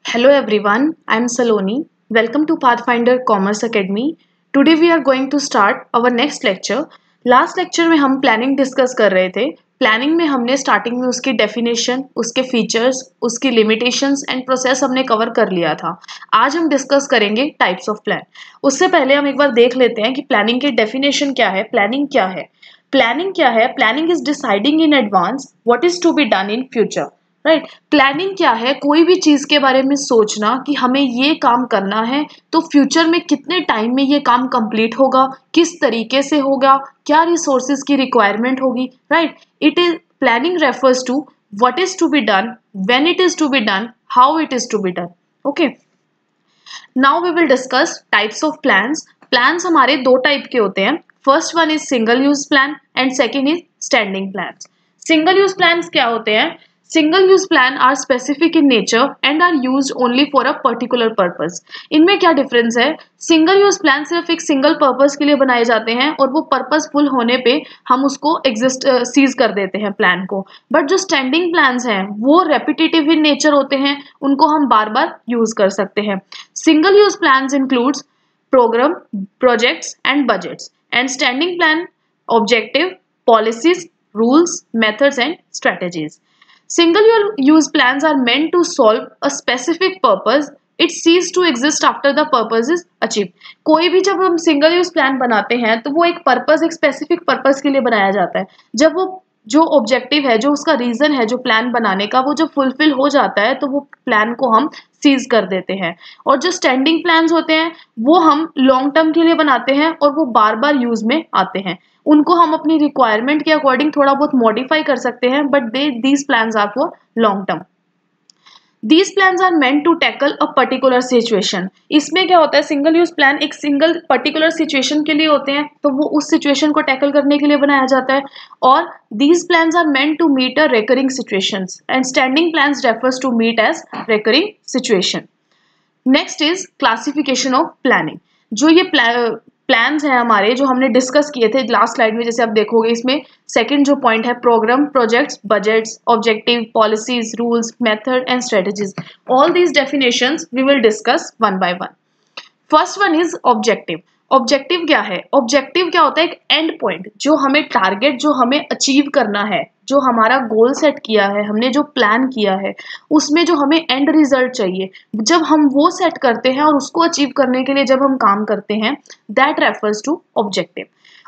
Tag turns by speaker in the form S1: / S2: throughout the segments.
S1: Hello everyone, I am Saloni. Welcome to Pathfinder Commerce Academy. Today we are going to start our next lecture. Last lecture में हम planning discuss कर रहे थे. Planning में हमने starting में उसकी डेफिनेशन, उसके फीचर्स, उसकी लिमिटेशंस एंड प्रोसेस हमने कवर कर लिया था. आज हम डिस्कस करेंगे टाइप्स ऑफ प्लान. उससे पहले हम एक बार देख लेते हैं कि प्लानिंग की डेफिनेशन क्या है, प्लानिंग क्या है. प्लानिंग क्या है? Planning is deciding in advance what is to be done in future. Right. Planning क्या है? कोई भी चीज के बारे में सोचना कि हमें ये काम करना है तो फ्यूचर में कितने टाइम में ये काम कंप्लीट होगा, किस तरीके से होगा, क्या रिसोर्सेज की रिक्वायरमेंट होगी. Right. It is planning refers to what is to be done, when it is to be done, how it is to be done. Okay. Now we will discuss types of plans. Plans हमारे दो type के होते हैं. First one is single use plan and second is standing plans. Single use plans क्या होते हैं? Single use plan are specific in nature and are used only for a particular purpose. इनमें क्या डिफरेंस है? Single use plan सिर्फ एक single purpose के लिए बनाए जाते हैं और वो पर्पसफुल होने पे हम उसको सीज कर देते हैं प्लान को. बट जो स्टैंडिंग प्लान्स हैं वो रेपिटेटिव इन नेचर होते हैं, उनको हम बार बार यूज कर सकते हैं. Single use plans includes program, projects and budgets, and standing plan objective, policies, rules, methods and strategies. Single use plans are meant to solve a specific purpose. It cease to exist after the purpose is achieved. कोई भी जब हम single use plan बनाते हैं तो वो एक purpose, एक स्पेसिफिक पर्पस के लिए बनाया जाता है. जब वो जो ऑब्जेक्टिव है, जो उसका रीजन है जो प्लान बनाने का, वो जब फुलफिल हो जाता है तो वो प्लान को हम सीज कर देते हैं. और जो स्टैंडिंग प्लान्स होते हैं वो हम लॉन्ग टर्म के लिए बनाते हैं और वो बार बार यूज में आते हैं. उनको हम अपनी रिक्वायरमेंट के अकॉर्डिंग थोड़ा बहुत मॉडिफाई कर सकते हैं, but these plans are for long term. These plans are meant to tackle a particular situation. इसमें क्या होता है? सिंगल यूज प्लान एक सिंगल पर्टिकुलर सिचुएशन के लिए होते हैं, तो वो उस सिचुएशन को टैकल करने के लिए बनाया जाता है. और these plans are meant to meet a recurring situations and standing plans refers to meet as recurring situation. Next is classification of planning. जो ये प्लान्स हैं हमारे, जो हमने डिस्कस किए थे लास्ट स्लाइड में, जैसे आप देखोगे इसमें सेकंड जो पॉइंट है, program, projects, budgets, objective, policies, rules, method and strategies. All these definitions we will discuss one by one. First one is objective. Objective क्या है? ऑब्जेक्टिव क्या होता है? एक एंड पॉइंट, जो हमें टारगेट, जो हमें अचीव करना है, जो हमारा गोल सेट किया है, हमने जो प्लान किया है, उसमें जो हमें एंड रिजल्ट चाहिए, जब हम वो सेट करते हैं और उसको अचीव करने के लिए जब हम काम करते हैं, that refers to objective.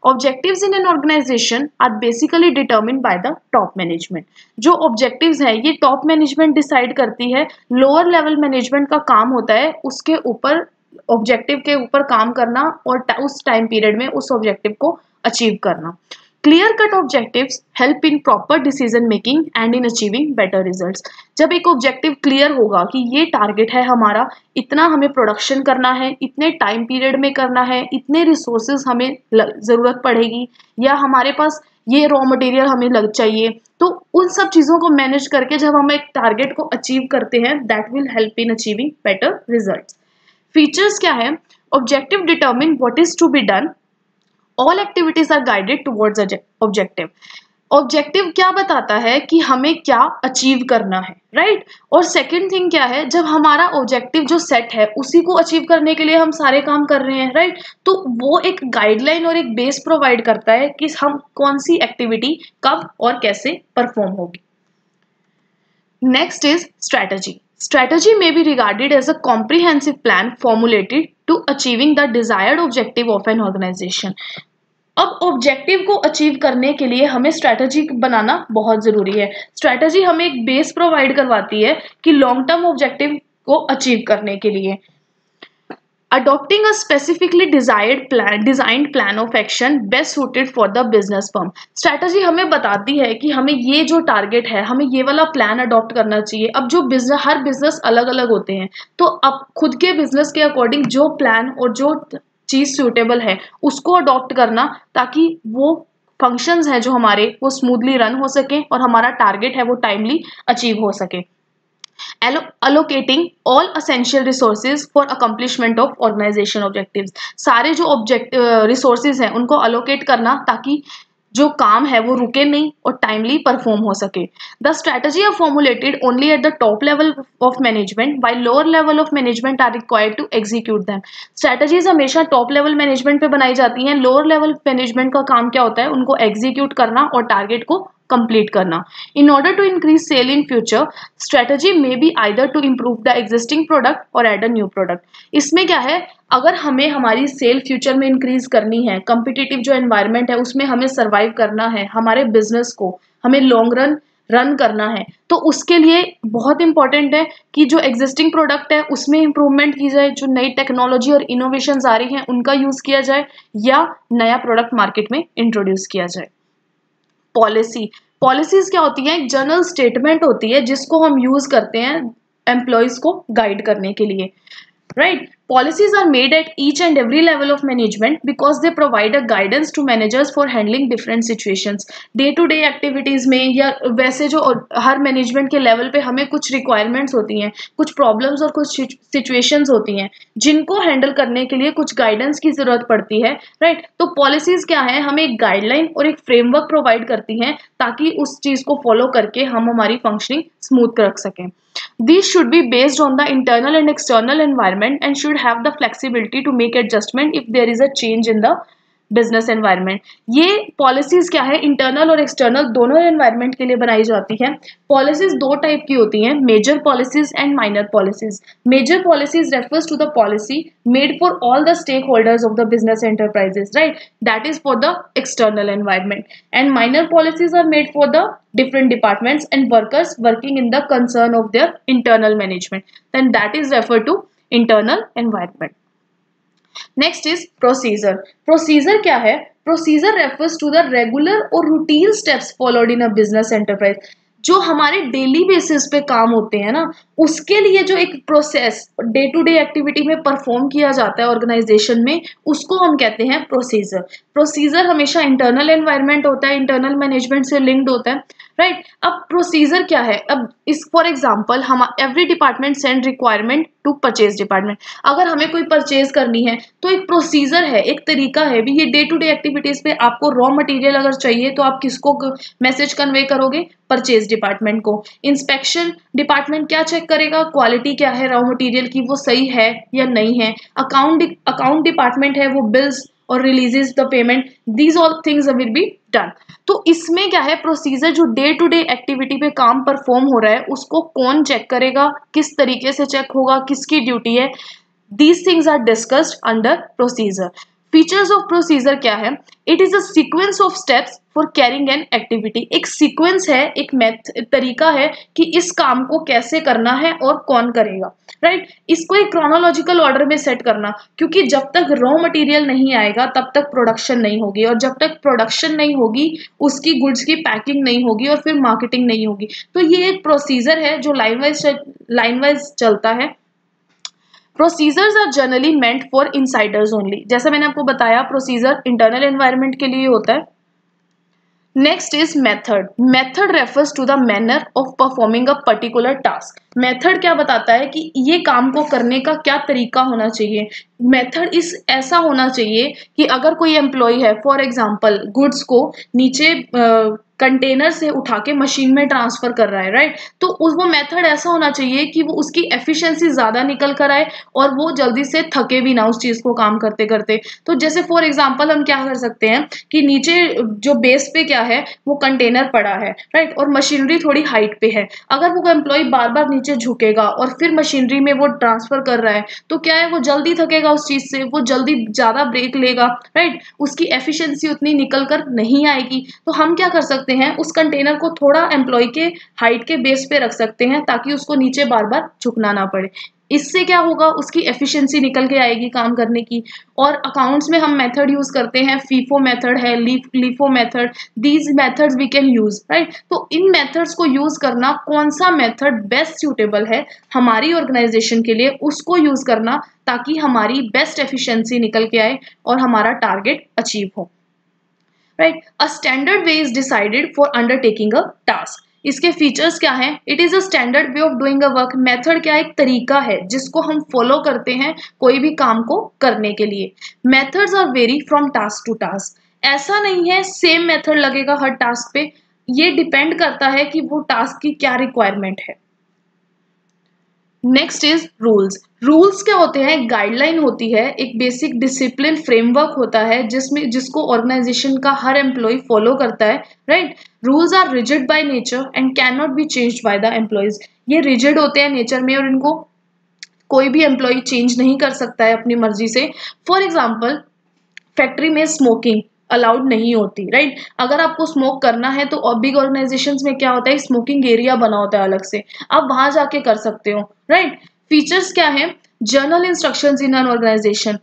S1: Objectives in an organization are basically determined by the top management. जो objectives हैं ये top management decide करती है. lower level management का काम होता है उसके ऊपर, ऑब्जेक्टिव के ऊपर काम करना और उस टाइम पीरियड में उस ऑब्जेक्टिव को अचीव करना. Clear cut objectives help in proper decision making and in achieving better results. जब एक ऑब्जेक्टिव क्लियर होगा कि ये टारगेट है हमारा, इतना हमें प्रोडक्शन करना है, इतने टाइम पीरियड में करना है, इतने रिसोर्सेज हमें ज़रूरत पड़ेगी, या हमारे पास ये रॉ मटेरियल हमें लग चाहिए, तो उन सब चीज़ों को मैनेज करके जब हम एक टारगेट को अचीव करते हैं, that will help in achieving better results. Features क्या है? Objective determine what is to be done. All activities are guided towards objective. Objective क्या बताता है कि हमें क्या अचीव करना है, राइट. और सेकंड थिंग क्या है? जब हमारा ऑब्जेक्टिव जो सेट है उसी को अचीव करने के लिए हम सारे काम कर रहे हैं, राइट. तो वो एक गाइडलाइन और एक बेस प्रोवाइड करता है कि हम कौन सी एक्टिविटी कब और कैसे परफॉर्म होगी. Next is strategy. Strategy may be regarded as a comprehensive plan formulated to achieving the desired objective of an organization. अब ऑब्जेक्टिव को अचीव करने के लिए हमें स्ट्रैटेजी बनाना बहुत जरूरी है. स्ट्रैटेजी हमें एक बेस प्रोवाइड करवाती है कि लॉन्ग टर्म ऑब्जेक्टिव को अचीव करने के लिए. Adopting a specifically designed plan of action best suited for the business firm. Strategy हमें बताती है कि हमें ये जो टारगेट है, हमें ये वाला प्लान अडॉप्ट करना चाहिए. अब जो बिजनेस, हर बिजनेस अलग अलग होते हैं, तो अब खुद के बिजनेस के अकॉर्डिंग जो प्लान और जो चीज सूटेबल है उसको अडॉप्ट करना, ताकि वो फंक्शंस हैं जो हमारे, वो स्मूथली रन हो सके और हमारा टारगेट है वो टाइमली अचीव हो सके. Allocating all essential resources for accomplishment of organization objectives. सारे जो रिसोर्सेज हैं उनको allocate करना, ताकि जो काम है वो रुके नहीं और टाइमली परफॉर्म हो सके। The strategy are formulated only at the top level of management while lower level of management are required to execute them. Strategies हमेशा टॉप लेवल मैनेजमेंट पे बनाई जाती हैं, लोअर लेवल मैनेजमेंट का काम क्या होता है, उनको एग्जीक्यूट करना और टारगेट को कंप्लीट करना। In order to increase sale in future, strategy may be either to improve the existing product और एड अ न्यू प्रोडक्ट। इसमें क्या है, अगर हमें हमारी सेल फ्यूचर में इंक्रीज करनी है, कंपिटिटिव जो एनवायरनमेंट है उसमें हमें सर्वाइव करना है, हमारे बिजनेस को हमें लॉन्ग रन करना है, तो उसके लिए बहुत इंपॉर्टेंट है कि जो एग्जिस्टिंग प्रोडक्ट है उसमें इंप्रूवमेंट की जाए, जो नई टेक्नोलॉजी और इनोवेशन आ रही हैं उनका यूज किया जाए, या नया प्रोडक्ट मार्केट में इंट्रोड्यूस किया जाए। पॉलिसीज क्या होती है, एक जनरल स्टेटमेंट होती है जिसको हम यूज करते हैं एम्प्लॉयज को गाइड करने के लिए, right. Policies are made at each and every level of management because they provide a guidance to managers for handling different situations. Day to day activities में या वैसे जो हर मैनेजमेंट के लेवल पे हमें कुछ रिक्वायरमेंट्स होती हैं, कुछ प्रॉब्लम्स और कुछ सिचुएशंस होती हैं जिनको हैंडल करने के लिए कुछ गाइडेंस की जरूरत पड़ती है, राइट। तो पॉलिसीज क्या है, हमें एक गाइडलाइन और एक फ्रेमवर्क प्रोवाइड करती हैं ताकि उस चीज को फॉलो करके हम हमारी फंक्शनिंग स्मूथ रख सकें। These should be based on the internal and external environment and should have the flexibility to make adjustment if there is a change in the business environment. ये पॉलिसीज क्या है, internal और external दोनों environment के लिए बनाई जाती है। पॉलिसीज दो टाइप की होती हैं, major policies and minor policies. Major policies refers to the policy made for all the stake holders of the business enterprises, right, that is for the external environment. And minor policies are made for the different departments and workers working in the concern of their internal management, then that is referred to internal environment. Next is procedure. Procedure क्या है, procedure refers to the regular or routine steps followed in a business enterprise. जो हमारे daily basis पे काम होते हैं ना, उसके लिए जो एक process day to day activity में परफॉर्म किया जाता है ऑर्गेनाइजेशन में, उसको हम कहते हैं प्रोसीजर। प्रोसीजर हमेशा इंटरनल एनवायरनमेंट होता है, इंटरनल मैनेजमेंट से लिंक्ड होता है, राइट। अब प्रोसीजर क्या है, अब इस फॉर एग्जांपल हम every department send requirement to purchase department. अगर हमें कोई परचेज करनी है तो एक प्रोसीजर है, एक तरीका है भी, ये डे टू डे एक्टिविटीज पे आपको रॉ मटेरियल अगर चाहिए तो आप किसको मैसेज कन्वे करोगे, परचेज डिपार्टमेंट को। इंस्पेक्शन डिपार्टमेंट क्या चेक करेगा, क्वालिटी क्या है रॉ मटेरियल की, वो सही है या नहीं है। अकाउंट डिपार्टमेंट है, वो बिल्स और releases the payment, these all things will be done. तो इसमें क्या है, प्रोसीजर जो डे टू डे एक्टिविटी पे काम परफॉर्म हो रहा है उसको कौन चेक करेगा, किस तरीके से चेक होगा, किसकी ड्यूटी है, these things are discussed under procedure. Features of procedure क्या है, it is a sequence of steps for carrying an activity. एक सीक्वेंस है, एक तरीका है कि इस काम को कैसे करना है और कौन करेगा, राइट। इसको एक क्रोनोलॉजिकल ऑर्डर में सेट करना, क्योंकि जब तक रॉ मटेरियल नहीं आएगा तब तक प्रोडक्शन नहीं होगी, और जब तक प्रोडक्शन नहीं होगी उसकी गुड्स की पैकिंग नहीं होगी और फिर मार्केटिंग नहीं होगी। तो ये एक प्रोसीजर है जो लाइन वाइज चलता है। Procedures are generally meant for insiders only. जैसा मैंने आपको बताया, प्रोसीजर इंटरनल एनवायरनमेंट के लिए होता है। Next is method. Method refers to the manner of performing a particular task. Method क्या बताता है कि ये काम को करने का क्या तरीका होना चाहिए। मेथड इस ऐसा होना चाहिए कि अगर कोई एम्प्लॉय है, फॉर एग्जांपल गुड्स को नीचे कंटेनर से उठा के मशीन में ट्रांसफर कर रहा है, राइट, तो वो मेथड ऐसा होना चाहिए कि वो उसकी एफिशिएंसी ज्यादा निकल कर आए और वो जल्दी से थके भी ना उस चीज को काम करते करते। तो जैसे फॉर एग्जांपल हम क्या कर सकते हैं कि नीचे जो बेस पे क्या है वो कंटेनर पड़ा है, राइट, और मशीनरी थोड़ी हाइट पे है। अगर वो एम्प्लॉय बार बार नीचे झुकेगा और फिर मशीनरी में वो ट्रांसफर कर रहा है तो क्या है, वो जल्दी थकेगा उस चीज से, वो जल्दी ज्यादा ब्रेक लेगा, राइट, उसकी एफिशिएंसी उतनी निकल कर नहीं आएगी। तो हम क्या कर सकते हैं, उस कंटेनर को थोड़ा एम्प्लॉय के हाइट के बेस पे रख सकते हैं ताकि उसको नीचे बार बार झुकना ना पड़े। इससे क्या होगा, उसकी एफिशिएंसी निकल के आएगी काम करने की। और अकाउंट्स में हम मेथड यूज करते हैं, फीफो मेथड है, LIFO method, these methods we can use, right. तो इन मेथड्स को यूज करना, कौन सा मेथड बेस्ट सूटेबल है हमारी ऑर्गेनाइजेशन के लिए, उसको यूज करना ताकि हमारी बेस्ट एफिशिएंसी निकल के आए और हमारा टारगेट अचीव हो, right. A standard way is decided for undertaking a task. इसके फीचर्स क्या हैं, it is a standard way of doing a work. Method क्या है, एक तरीका है जिसको हम फॉलो करते हैं कोई भी काम को करने के लिए। Methods are vary from task to task. ऐसा नहीं है सेम मेथड लगेगा हर टास्क पे, ये डिपेंड करता है कि वो टास्क की क्या रिक्वायरमेंट है। Next is rules. रूल्स क्या होते हैं? गाइडलाइन होती है, एक बेसिक डिसिप्लिन फ्रेमवर्क होता है जिसको ऑर्गेनाइजेशन का हर एम्प्लॉय फॉलो करता है, राइट। Rules are rigid by nature and can not be changed by the employees. ये रिजिड होते हैं नेचर में और इनको कोई भी एम्प्लॉय चेंज नहीं कर सकता है अपनी मर्जी से। फॉर एग्जाम्पल, फैक्ट्री में स्मोकिंग अलाउड नहीं होती, राइट। अगर आपको स्मोक करना है तो बिग ऑर्गेनाइजेशंस में क्या होता है, स्मोकिंग एरिया बना होता है अलग से, आप वहां जाके कर सकते हो, राइट। फीचर्स क्या है? General instructions in an organisation.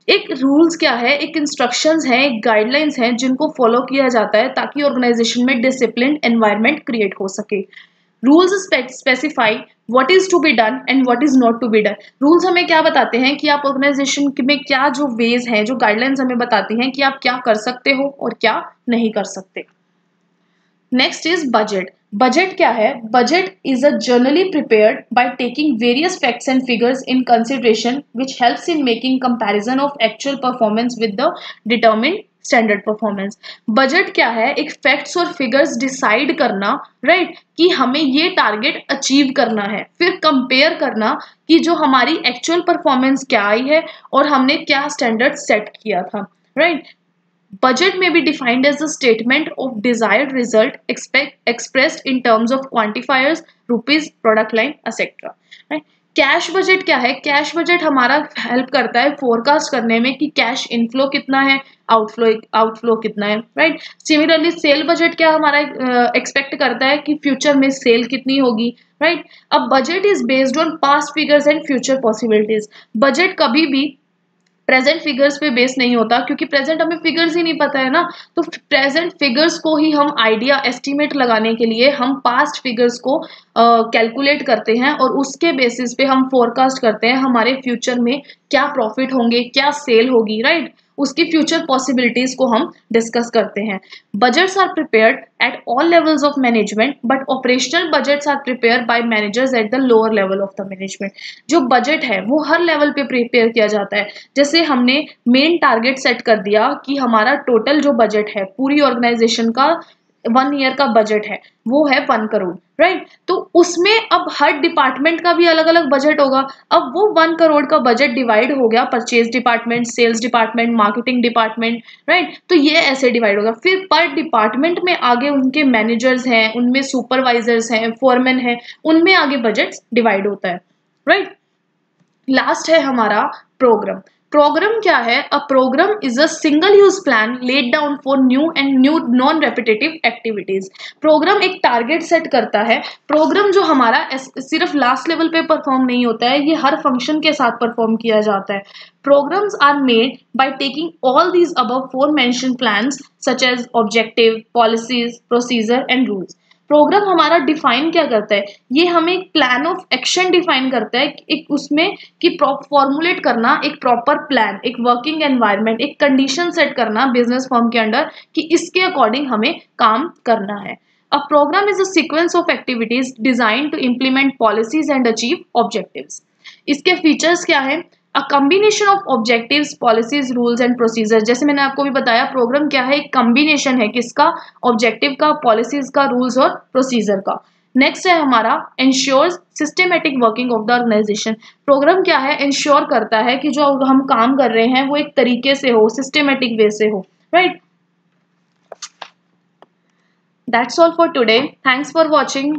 S1: एक रूल्स क्या है, एक इंस्ट्रक्शंस है, एक गाइडलाइंस है जिनको फॉलो किया जाता है ताकि ऑर्गेनाइजेशन में डिसिप्लिन एनवायरनमेंट क्रिएट हो सके। Rules specify what is to be done and what is not to be done. Rules हमें क्या बताते हैं कि आप ऑर्गेनाइजेशन में क्या जो वेज हैं, जो गाइडलाइंस हमें बताती हैं कि आप क्या कर सकते हो और क्या नहीं कर सकते। Next is budget. बजट क्या है? Budget is a generally prepared by taking various facts and figures in consideration which helps in making comparison of actual performance with the determined standard performance. Budget क्या है? एक facts और figures decide करना, right, कि हमें ये target achieve करना है, फिर कंपेयर करना कि जो हमारी एक्चुअल परफॉर्मेंस क्या आई है और हमने क्या स्टैंडर्ड सेट किया था, right. Budget may be defined as a statement of desired result expressed in terms of quantifiers, rupees, product line, etc. Right? Cash budget क्या है? कैश बजट हमारा हेल्प करता है फोरकास्ट करने में कि कैश इनफ्लो कितना है, आउटफ्लो कितना है, राइट। सिमिलरली सेल बजट क्या हमारा एक्सपेक्ट करता है कि फ्यूचर में सेल कितनी होगी, राइट। अब budget is based on past figures and future possibilities. Budget कभी भी प्रेजेंट फिगर्स पे बेस नहीं होता क्योंकि प्रेजेंट हमें फिगर्स ही नहीं पता है ना, तो प्रेजेंट फिगर्स को ही हम आइडिया एस्टिमेट लगाने के लिए हम पास्ट फिगर्स को कैलकुलेट करते हैं और उसके बेसिस पे हम फोरकास्ट करते हैं हमारे फ्यूचर में क्या प्रॉफिट होंगे, क्या सेल होगी, राइट। उसकी फ्यूचर पॉसिबिलिटीज को हम डिस्कस करते हैं। Budgets are prepared at all levels of management but operational budgets are prepared by managers at the lower level of the management. जो बजट है वो हर लेवल पे प्रिपेयर किया जाता है। जैसे हमने मेन टारगेट सेट कर दिया कि हमारा टोटल जो बजट है पूरी ऑर्गेनाइजेशन का 1 ईयर का बजट है वो है 1 करोड़, राइट। तो उसमें अब हर डिपार्टमेंट का भी अलग अलग बजट होगा। अब वो 1 करोड़ का बजट डिवाइड हो गया purchase department, sales department, marketing department, right. तो ये ऐसे डिवाइड होगा। फिर पर डिपार्टमेंट में आगे उनके मैनेजर्स हैं, उनमें सुपरवाइजर्स हैं, फोरमैन हैं, उनमें आगे बजट डिवाइड होता है, राइट। लास्ट है हमारा प्रोग्राम। प्रोग्राम क्या है? A program is a single use plan laid down for new non repetitive activities. Program एक टारगेट सेट करता है। प्रोग्राम जो हमारा सिर्फ लास्ट लेवल पे परफॉर्म नहीं होता है, ये हर फंक्शन के साथ परफॉर्म किया जाता है। Programs are made by taking all these above forementioned plans such as objective, policies, procedure and rules. Programme हमारा डिफाइन क्या करता है? ये हमें एक प्लान ऑफ एक्शन डिफाइन करता है, एक उसमें कि फॉर्मुलेट करना एक प्रॉपर प्लान, एक वर्किंग एनवायरनमेंट, एक कंडीशन सेट करना बिजनेस फर्म के अंडर कि इसके अकॉर्डिंग हमें काम करना है। A program is a sequence of activities designed to implement policies and achieve objectives. इसके फीचर्स क्या है? अ combination of objectives, policies, rules and procedure. जैसे मैंने आपको भी बताया प्रोग्राम क्या है, एक कम्बिनेशन है किसका? ऑब्जेक्टिव का, पॉलिसीज का, रूल्स और प्रोसीजर का। नेक्स्ट है हमारा ensures systematic working of the organisation. Programme क्या है? इंश्योर करता है कि जो हम काम कर रहे हैं वो एक तरीके से हो, सिस्टमेटिक वे से हो, right. That's all for today. Thanks for watching.